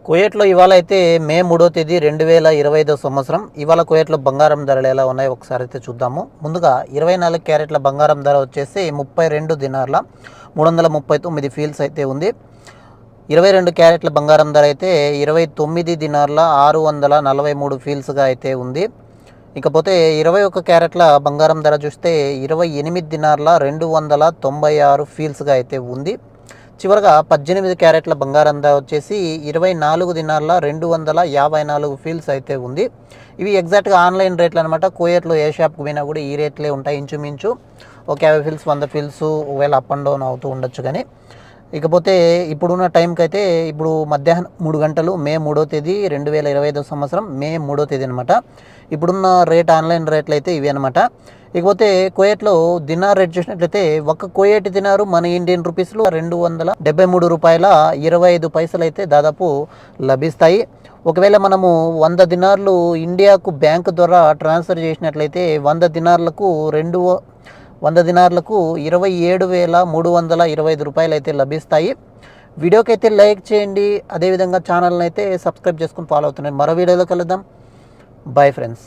కువైట్లో ఇవాళ అయితే మే 3వ తేదీ 2025 సంవత్సరం. ఇవాళ కువైట్లో బంగారం ధరలు ఎలా ఉన్నాయో ఒకసారి అయితే చూద్దాము. ముందుగా 24 క్యారెట్ల బంగారం ధర వచ్చేసి 32 దినార్ల 339 ఫీల్స్ అయితే ఉంది. 22 క్యారెట్ల బంగారం ధర అయితే 29 దినార్ల 643 ఫీల్స్గా అయితే ఉంది. ఇకపోతే 21 క్యారెట్ల బంగారం ధర చూస్తే 28 దినార్ల 296 ఫీల్స్గా అయితే ఉంది. చివరగా 18 క్యారెట్ల బంగారం ధర వచ్చేసి 24 దినార్ల 254 ఫీల్స్ అయితే ఉంది. ఇవి ఎగ్జాక్ట్గా ఆన్లైన్ రేట్లు అనమాట. కువైట్లో ఏ షాప్కి పోయినా కూడా ఈ రేట్లే ఉంటాయి ఇంచుమించు. ఒక 50 ఫీల్స్ 100 ఫీల్స్ ఒకవేళ అప్ అండ్ డౌన్ అవుతూ ఉండొచ్చు. కానీ ఇకపోతే ఇప్పుడున్న టైంకి అయితే ఇప్పుడు మధ్యాహ్నం 3 గంటలు మే 3వ తేదీ 2025 సంవత్సరం మే 3వ తేదీ అనమాట. ఇప్పుడున్న రేట్ ఆన్లైన్ రేట్లు అయితే ఇవి అనమాట. ఇకపోతే కువైట్లో దినార్ రేట్ చూసినట్లయితే ఒక కువైట్ దినారు మన ఇండియన్ రూపీస్లో 273 రూపాయల 25 పైసలు అయితే దాదాపు లభిస్తాయి. ఒకవేళ మనము 100 దినార్లు ఇండియాకు బ్యాంక్ ద్వారా ట్రాన్స్ఫర్ చేసినట్లయితే 100 దినార్లకు 27,325 రూపాయలు అయితే లభిస్తాయి. వీడియోకి అయితే లైక్ చేయండి, అదేవిధంగా ఛానల్ని అయితే సబ్స్క్రైబ్ చేసుకుని ఫాలో అవుతున్నాయి. మరో వీడియోలో కలుద్దాం. Bye friends.